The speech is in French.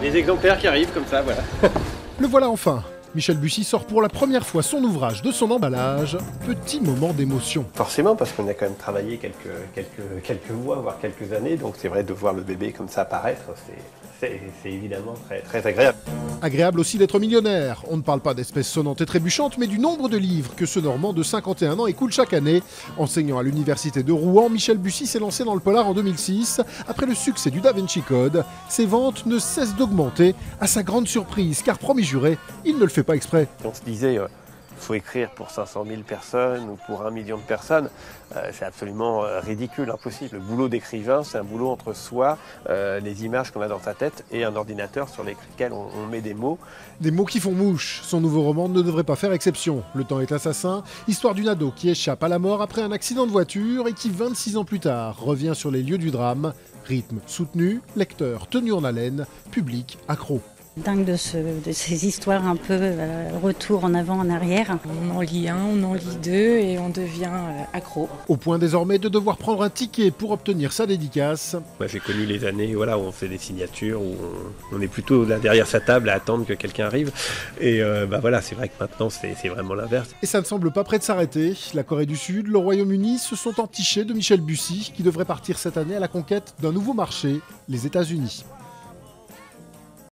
des exemplaires qui arrivent comme ça, voilà. Le voilà enfin. Michel Bussy sort pour la première fois son ouvrage de son emballage. Petit moment d'émotion. Forcément, parce qu'on a quand même travaillé quelques mois, voire quelques années, donc c'est vrai de voir le bébé comme ça apparaître, c'est évidemment très, très agréable. Agréable aussi d'être millionnaire. On ne parle pas d'espèces sonnantes et trébuchantes, mais du nombre de livres que ce Normand de 51 ans écoule chaque année. Enseignant à l'université de Rouen, Michel Bussy s'est lancé dans le polar en 2006. Après le succès du Da Vinci Code, ses ventes ne cessent d'augmenter, à sa grande surprise, car promis juré, il ne le fait pas exprès. On se disait, il faut écrire pour 500 000 personnes ou pour 1 million de personnes. C'est absolument ridicule, impossible. Le boulot d'écrivain, c'est un boulot entre soi, les images qu'on a dans sa tête et un ordinateur sur lesquels on met des mots. Des mots qui font mouche. Son nouveau roman ne devrait pas faire exception. Le temps est assassin, histoire d'une ado qui échappe à la mort après un accident de voiture et qui, 26 ans plus tard, revient sur les lieux du drame. Rythme soutenu, lecteur tenu en haleine, public accro. Dingue de ces histoires un peu retour en avant, en arrière. On en lit un, on en lit deux et on devient accro. Au point désormais de devoir prendre un ticket pour obtenir sa dédicace. Moi, j'ai connu les années où on fait des signatures, où on est plutôt là derrière sa table à attendre que quelqu'un arrive. Et c'est vrai que maintenant c'est vraiment l'inverse. Et ça ne semble pas près de s'arrêter. La Corée du Sud, le Royaume-Uni se sont entichés de Michel Bussy qui devrait partir cette année à la conquête d'un nouveau marché, les États-Unis.